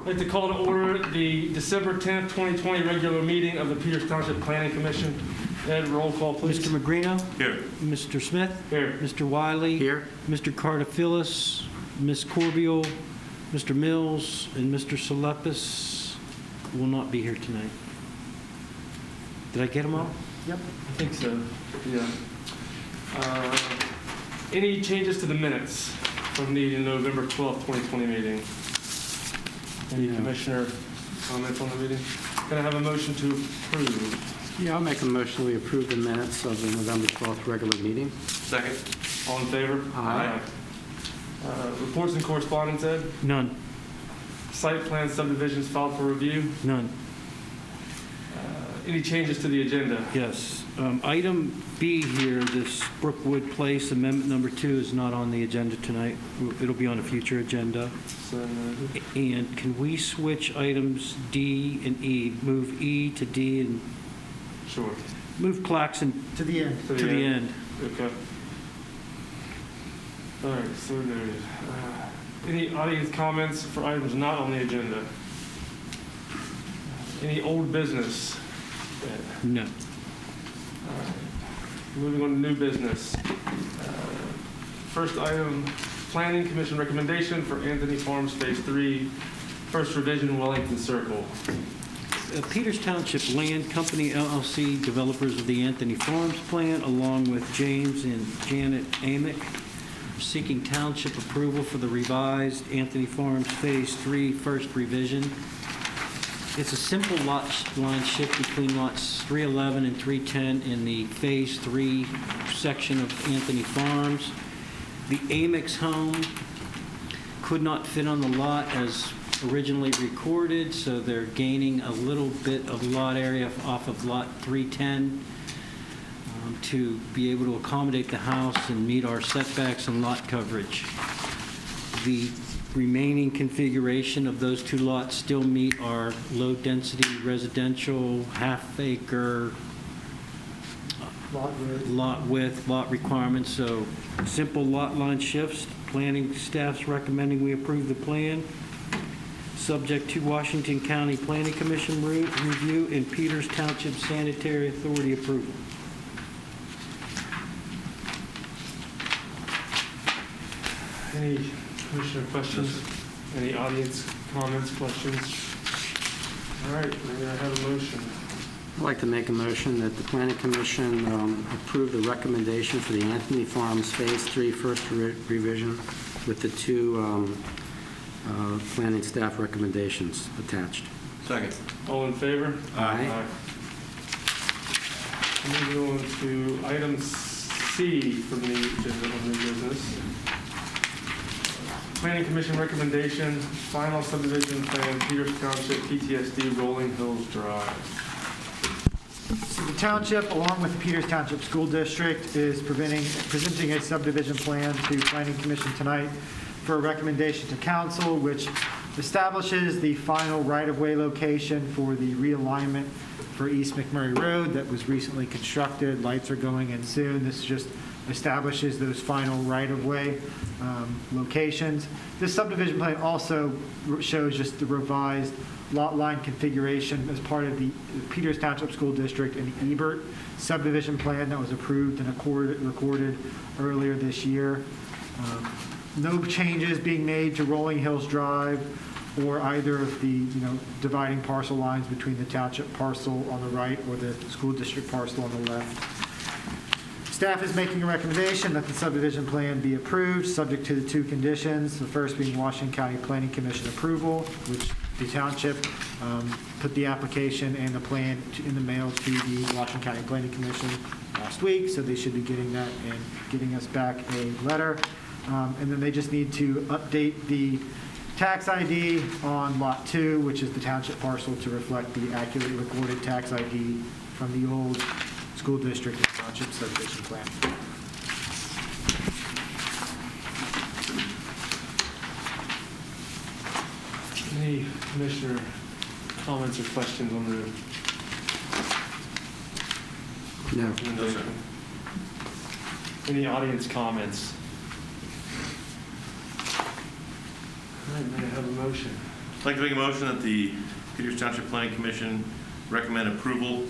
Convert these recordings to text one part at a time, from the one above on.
I'd like to call to order the December 10th, 2020 regular meeting of the Peters Township Planning Commission. Ed, roll call, please. Mr. Magrino? Here. Mr. Smith? Here. Mr. Wiley? Here. Mr. Cartafilis? Ms. Corbeil? Mr. Mills? And Mr. Salepis will not be here tonight. Did I get them all? Yep, I think so. Yeah. Any changes to the minutes from the November 12th, 2020 meeting? Any commissioner comments on the meeting? Can I have a motion to approve? Yeah, I'll make a motion we approve the minutes of the November 12th regular meeting. Second. All in favor? Aye. Reports and correspondence, Ed? None. Site plan subdivisions filed for review? None. Any changes to the agenda? Yes. Item B here, this Brookwood Place Amendment Number 2 is not on the agenda tonight. It'll be on a future agenda. So, And can we switch items D and E? Move E to D and sure. move Claxon To the end. to the end. Okay. All right, so noted. Any audience comments for items not on the agenda? Any old business? No. All right. Moving on to new business. First item, Planning Commission recommendation for Anthony Farms Phase 3, First Revision, Wellington Circle. Peters Township Land Company LLC, developers of the Anthony Farms Plan, along with James and Janet Amick, seeking township approval for the revised Anthony Farms Phase 3 First Revision. It's a simple lot line shift between lots 311 and 310 in the Phase 3 section of Anthony Farms. The Amick's home could not fit on the lot as originally recorded, so they're gaining a little bit of lot area off of lot 310 to be able to accommodate the house and meet our setbacks and lot coverage. The remaining configuration of those two lots still meet our low-density residential, half-acre lot width, lot requirements, so simple lot line shifts. Planning staff's recommending we approve the plan, subject to Washington County Planning Commission review and Peters Township Sanitary Authority approval. Any commissioner questions? Any audience comments, questions? All right, may I have a motion? I'd like to make a motion that the Planning Commission approve the recommendation for the Anthony Farms Phase 3 First Revision with the two planning staff recommendations attached. Second. All in favor? Aye. Moving on to item C from the agenda of new business. Planning Commission recommendation, final subdivision plan, Peters Township, PTSD, Rolling Hills Drive. So the township, along with the Peters Township School District, is presenting a subdivision plan to Planning Commission tonight for a recommendation to council, which establishes the final right-of-way location for the realignment for East McMurray Road that was recently constructed. Lights are going in soon. This just establishes those final right-of-way locations. This subdivision plan also shows just the revised lot line configuration as part of the Peters Township School District and the Ebert subdivision plan that was approved and recorded earlier this year. No changes being made to Rolling Hills Drive or either of the dividing parcel lines between the township parcel on the right or the school district parcel on the left. Staff is making a recommendation that the subdivision plan be approved, subject to the two conditions. The first being Washington County Planning Commission approval, which the township put the application and the plan in the mail to the Washington County Planning Commission last week, so they should be getting that and getting us back a letter. And then they just need to update the tax ID on Lot 2, which is the township parcel, to reflect the accurately recorded tax ID from the old school district and township subdivision plan. Any commissioner comments or questions on the No. recommendation? Any audience comments? All right, may I have a motion? I'd like to make a motion that the Peters Township Planning Commission recommend approval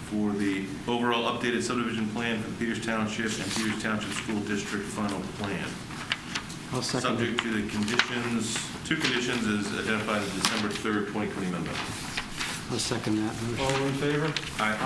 for the overall updated subdivision plan for the Peters Township and Peters Township School District final plan. I'll second it. Subject to the conditions, two conditions as identified in December 3rd, 2020 memo. I'll second that motion. All in favor? Aye.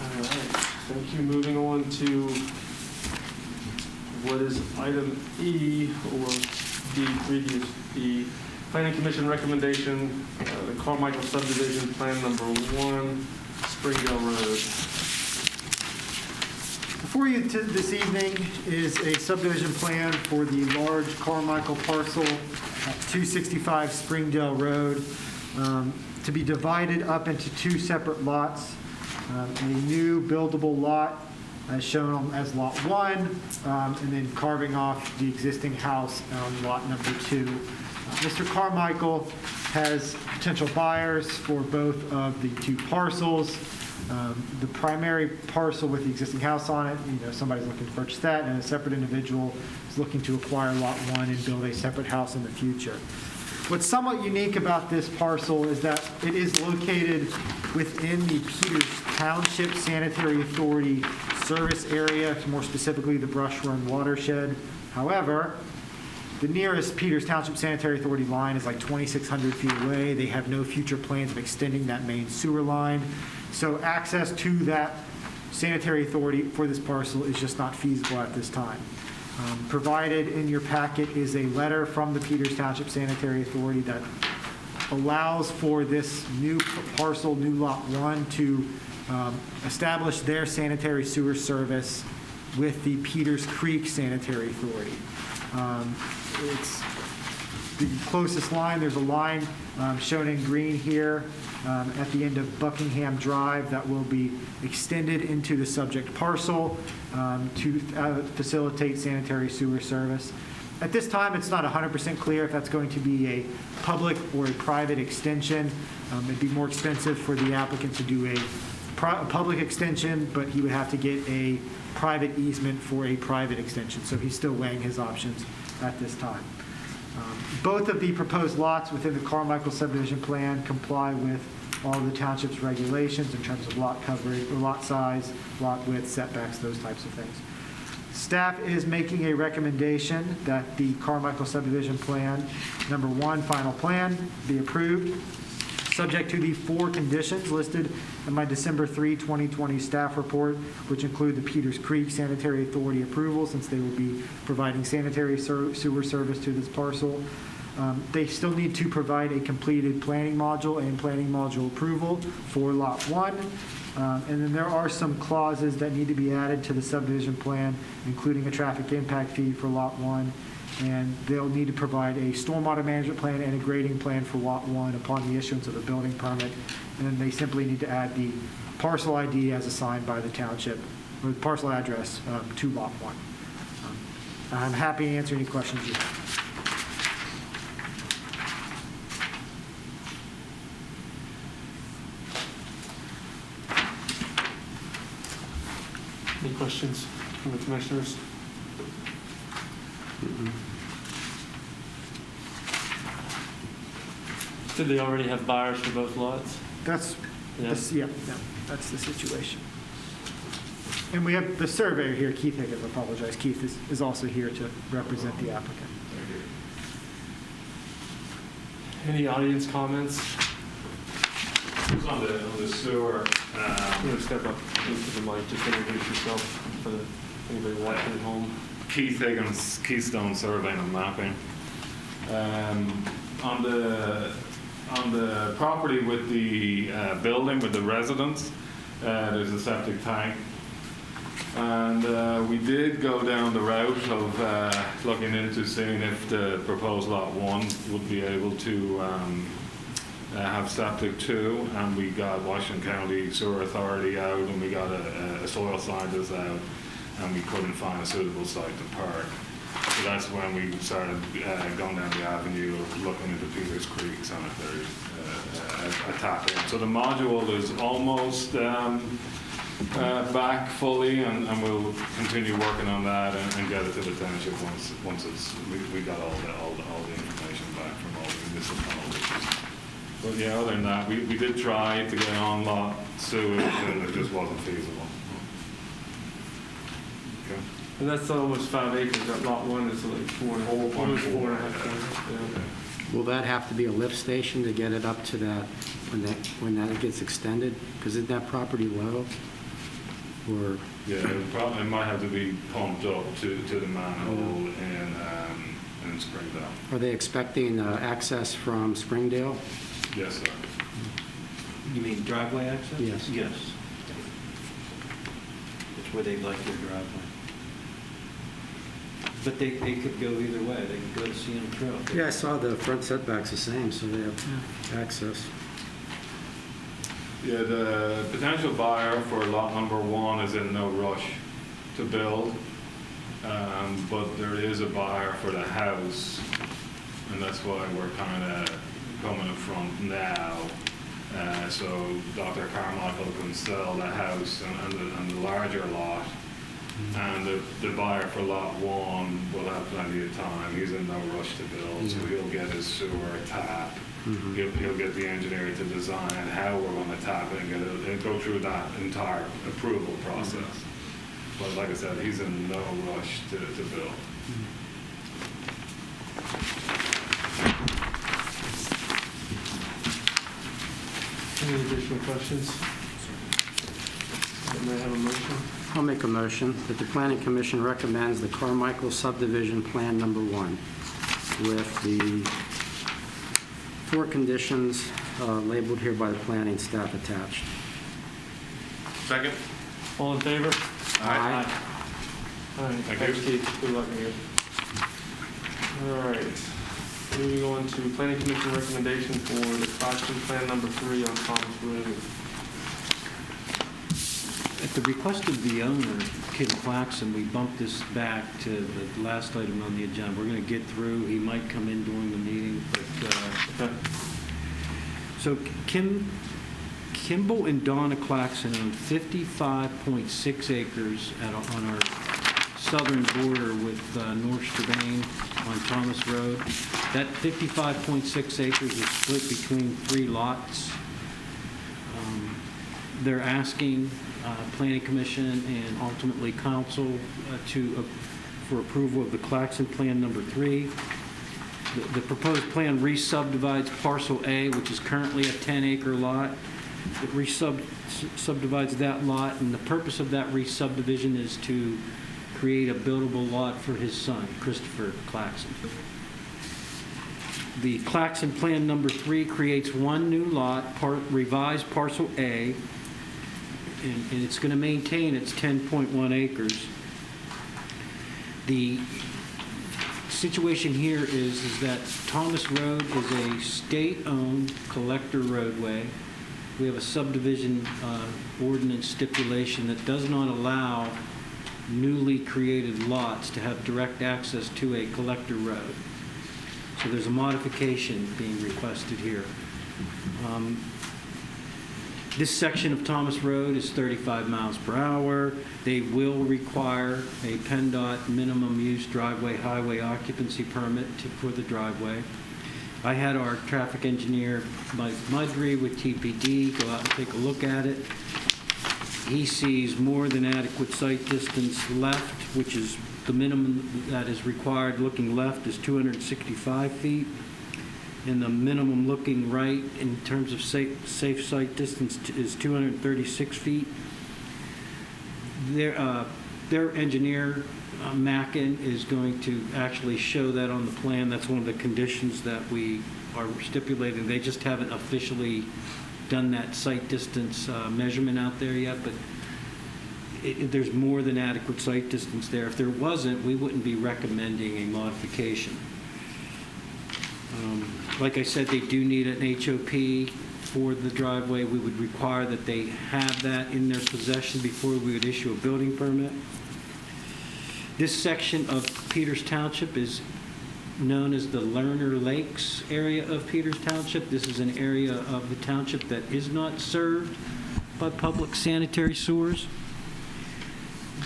All right, thank you. Moving on to what is item E, or D, previous E. Planning Commission recommendation, the Carmichael Subdivision Plan Number 1, Springdale Road. Before you this evening is a subdivision plan for the large Carmichael parcel at 265 Springdale Road, to be divided up into two separate lots. A new buildable lot as shown as Lot 1, and then carving off the existing house on Lot number 2. Mr. Carmichael has potential buyers for both of the two parcels. The primary parcel with the existing house on it, somebody's looking to purchase that, and a separate individual is looking to acquire Lot 1 and build a separate house in the future. What's somewhat unique about this parcel is that it is located within the Peters Township Sanitary Authority service area, more specifically the Brush Run watershed. However, the nearest Peters Township Sanitary Authority line is like 2,600 feet away. They have no future plans of extending that main sewer line. So access to that sanitary authority for this parcel is just not feasible at this time. Provided in your packet is a letter from the Peters Township Sanitary Authority that allows for this new parcel, new Lot 1, to establish their sanitary sewer service with the Peters Creek Sanitary Authority. It's the closest line. There's a line shown in green here at the end of Buckingham Drive that will be extended into the subject parcel to facilitate sanitary sewer service. At this time, it's not 100% clear if that's going to be a public or a private extension. It'd be more expensive for the applicant to do a public extension, but he would have to get a private easement for a private extension. So he's still weighing his options at this time. Both of the proposed lots within the Carmichael subdivision plan comply with all the township's regulations in terms of lot coverage, or lot size, lot width, setbacks, those types of things. Staff is making a recommendation that the Carmichael subdivision plan, number 1, final plan, be approved, subject to the 4 conditions listed in my December 3, 2020 staff report, which include the Peters Creek Sanitary Authority approval, since they will be providing sanitary sewer service to this parcel. They still need to provide a completed planning module and planning module approval for Lot 1. And then there are some clauses that need to be added to the subdivision plan, including a traffic impact fee for Lot 1. And they'll need to provide a stormwater management plan and a grading plan for Lot 1 upon the issuance of a building permit. And then they simply need to add the parcel ID as assigned by the township, or the parcel address to Lot 1. I'm happy to answer any questions you have. Any questions from the commissioners? Did they already have buyers for both lots? That's Yeah. that's the situation. And we have the surveyor here, Keith Higgins. I apologize. Keith is also here to represent the applicant. Any audience comments? Just on the sewer, You want to step up into the mic, just introduce yourself for anybody watching at home. Keith Higgins, Keystone Surveying and Mapping. On the property with the building, with the residence, there's a septic tank. And we did go down the route of looking into seeing if the proposed Lot 1 would be able to have septic too, and we got Washington County Sewer Authority out, and we got a soil scientist out, and we couldn't find a suitable site to park. So that's when we started going down the avenue of looking into Peters Creek Sanitary tap in. So the module is almost back fully, and we'll continue working on that and get it to the township once we got all the information But yeah, other than that, we did try to get on lot sewage, and it just wasn't feasible. Okay. And that's almost 5 acres. That lot 1 is like 4.5. Almost 4.5. Yeah. Will that have to be a lift station to get it up to that, when that gets extended? Because isn't that property low? Or, Yeah, it might have to be pumped up to the manhole in Springdale. are they expecting access from Springdale? Yes, sir. You mean driveway access? Yes. Yes. It's where they'd like their driveway. But they could go either way. They could go to CM Trail. Yeah, I saw the front setback's the same, so they have access. Yeah, the potential buyer for lot number 1 is in no rush to build, but there is a buyer for the house, and that's why we're kind of coming up front now. So Dr. Carmichael can sell the house and the larger lot, and the buyer for lot 1 will have plenty of time. He's in no rush to build, so he'll get his sewer tap. He'll get the engineer to design how we're going to tap it and go through that entire approval process. But like I said, he's in no rush to build. Any additional questions? May I have a motion? I'll make a motion that the Planning Commission recommends the Carmichael Subdivision Plan Number 1 with the 4 conditions labeled here by the planning staff attached. Second? All in favor? Aye. All right. Thank Thanks, you. Keith. Good luck again. All right. Moving on to Planning Commission recommendation for the Claxton Plan Number 3 on Thomas Road. At the request of the owner, Kim Claxon, we bumped this back to the last item on the agenda. We're going to get through. He might come in during the meeting, but Okay. so Kimball and Donna Claxon own 55.6 acres on our southern border with North Strabane on Thomas Road. That 55.6 acres is split between 3 lots. They're asking Planning Commission and ultimately Council for approval of the Claxon Plan Number 3. The proposed plan re-subdivides Parcel A, which is currently a 10-acre lot. It re-subdivides that lot, and the purpose of that re-subdivision is to create a buildable lot for his son, Christopher Claxon. The Claxon Plan Number 3 creates 1 new lot, revised Parcel A, and it's going to maintain its 10.1 acres. The situation here is that Thomas Road is a state-owned collector roadway. We have a subdivision ordinance stipulation that does not allow newly created lots to have direct access to a collector road. So there's a modification being requested here. This section of Thomas Road is 35 miles per hour. They will require a PennDOT minimum use driveway highway occupancy permit for the driveway. I had our traffic engineer, Mike Mudry with TPD, go out and take a look at it. He sees more than adequate site distance left, which is the minimum that is required. Looking left is 265 feet. And the minimum looking right in terms of safe site distance is 236 feet. Their engineer, Mackin, is going to actually show that on the plan. That's one of the conditions that we are stipulating. They just haven't officially done that site distance measurement out there yet, but there's more than adequate site distance there. If there wasn't, we wouldn't be recommending a modification. Like I said, they do need an HOP for the driveway. We would require that they have that in their possession before we would issue a building permit. This section of Peters Township is known as the Lerner Lakes area of Peters Township. This is an area of the township that is not served by public sanitary sewers.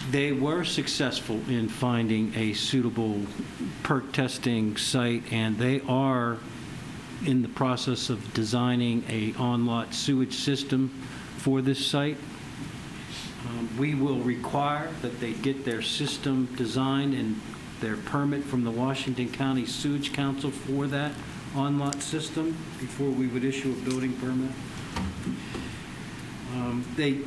They were successful in finding a suitable perk testing site, and they are in the process of designing a on-lot sewage system for this site. We will require that they get their system designed and their permit from the Washington County Sewage Council for that on-lot system before we would issue a building permit.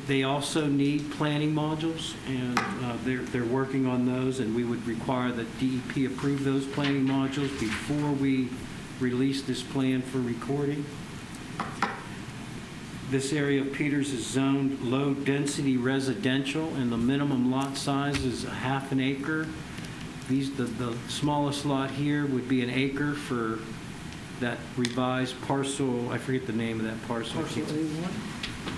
They also need planning modules, and they're working on those, and we would require that DEP approve those planning modules before we release this plan for recording. This area of Peters is zoned low-density residential, and the minimum lot size is 1/2 an acre. The smallest lot here would be 1 acre for that revised parcel. I forget the name of that parcel. Parcel A1?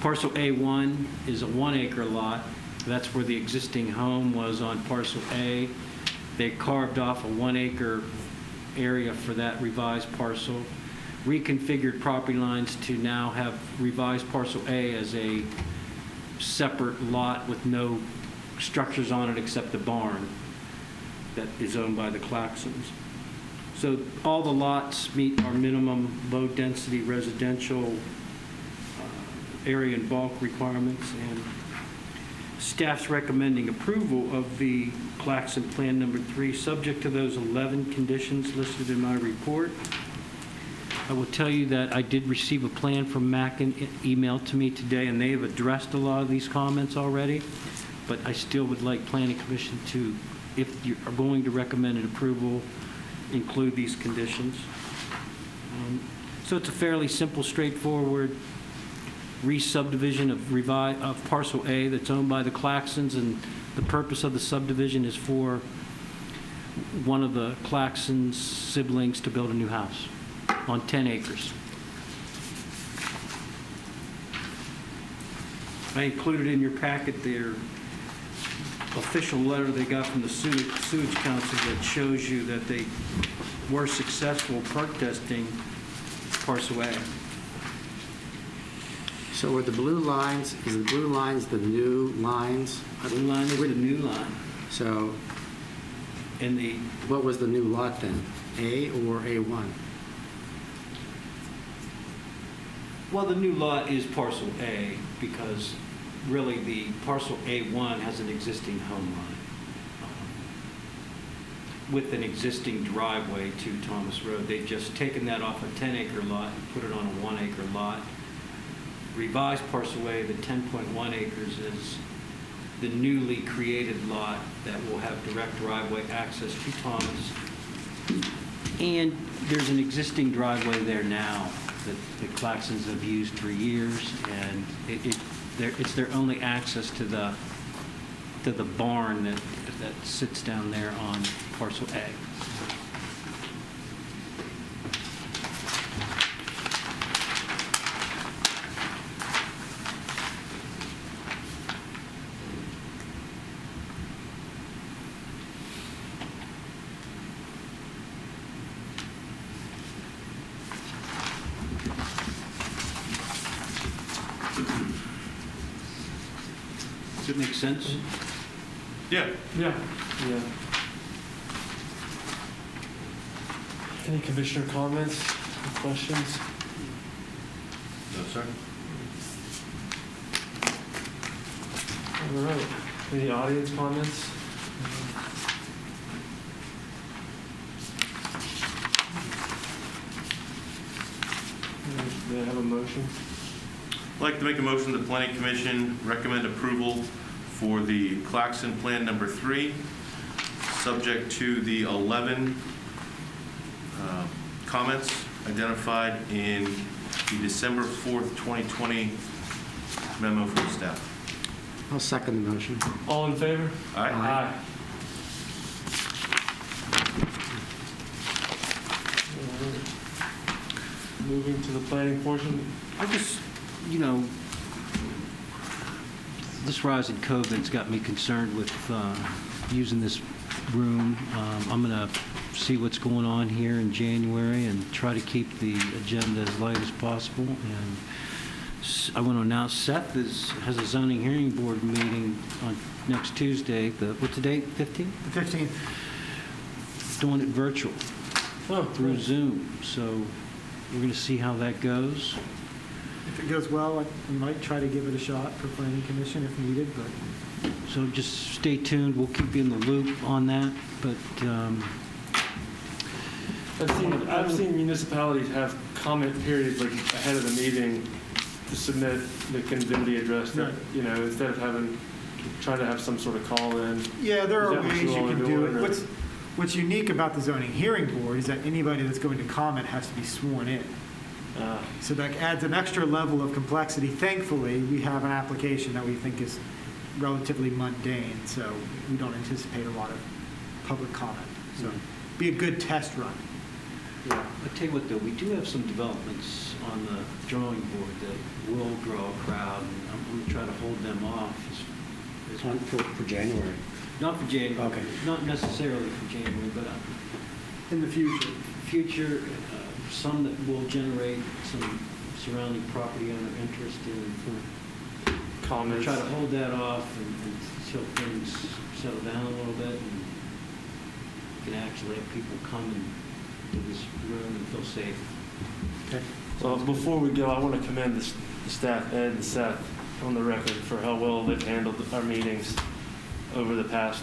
Parcel A1 is a 1 acre lot. That's where the existing home was on parcel A. They carved off a 1 acre area for that revised parcel, reconfigured property lines to now have revised parcel A as a separate lot with no structures on it except the barn that is owned by the Claxons. So all the lots meet our minimum low-density residential area and bulk requirements, and staff's recommending approval of the Claxon Plan Number 3, subject to those 11 conditions listed in my report. I will tell you that I did receive a plan from Mackin emailed to me today, and they have addressed a lot of these comments already, but I still would like Planning Commission to, if you are going to recommend an approval, include these conditions. So it's a fairly simple, straightforward re-subdivision of parcel A that's owned by the Claxons, and the purpose of the subdivision is for one of the Claxons siblings to build a new house on 10 acres. I included in your packet their official letter they got from the Sewage Council that shows you that they were successful perk testing parcel A. So are the blue lines, is the blue lines the new lines? Blue line is the new line. So And the, what was the new lot then? A or A1? well, the new lot is parcel A, because really the parcel A1 has an existing home line with an existing driveway to Thomas Road. They've just taken that off a 10-acre lot and put it on a 1-acre lot. Revised parcel A, the 10.1 acres, is the newly created lot that will have direct driveway access to Thomas. And there's an existing driveway there now that the Claxons have used for years, and it's their only access to the barn that sits down there on parcel A. Does it make sense? Yeah. Yeah. Any commissioner comments or questions? No, sir. All right. Any audience comments? Do I have a motion? I'd like to make a motion that the Planning Commission recommend approval for the Claxon Plan Number 3, subject to the 11 comments identified in the December 4th, 2020 memo from staff. I'll second the motion. All in favor? Aye. Aye. Moving to the planning portion. I just, this rise in COVID's got me concerned with using this room. I'm going to see what's going on here in January and try to keep the agenda as light as possible. And I want to announce Seth has a zoning hearing board meeting on next Tuesday. What's the date? 15th? The 15th. Doing it virtual Oh, through Zoom. So we're going to see how that goes. If it goes well, we might try to give it a shot for planning commission if needed, but So just stay tuned. We'll keep you in the loop on that. But I've seen municipalities have comment periods like ahead of the meeting to submit the conviviality address that, Right. you know, instead of trying to have some sort of call in. yeah, there Is are that what ways you you all can are do doing, it. or- What's unique about the zoning hearing board is that anybody that's going to comment has to be sworn in. So that adds an extra level of complexity. Thankfully, we have an application that we think is relatively mundane, so we don't anticipate a lot of public comment. So be a good test run. Yeah. I tell you what, though, we do have some developments on the drawing board that will draw a crowd, and I'm going to try to hold them off. For January. Not for January. Okay. Not necessarily for January, but In the future. future, some that will generate some surrounding property owner interest in. I'll Comments. try to hold that off until things settle down a little bit and can actually have people come into this room and feel safe. Okay. Well, before we go, I want to commend the staff, Ed and Seth, on the record for how well they've handled our meetings over the past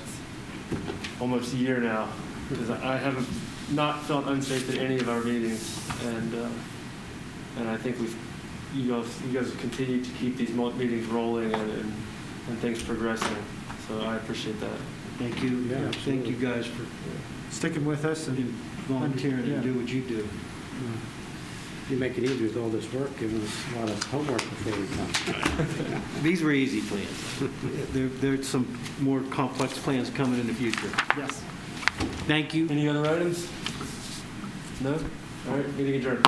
almost year now, because I haven't not felt unsafe at any of our meetings, and I think you guys have continued to keep these meetings rolling and things progressing. So I appreciate that. Thank you. Yeah, Thank absolutely. you guys for Sticking with us and volunteering Yeah. to do what you do. You make it easy with all this work, giving us a lot of homework before we come. These were easy plans. There's some more complex plans coming in the future. yes. Thank you. Any other items? No? All right, meeting adjourned.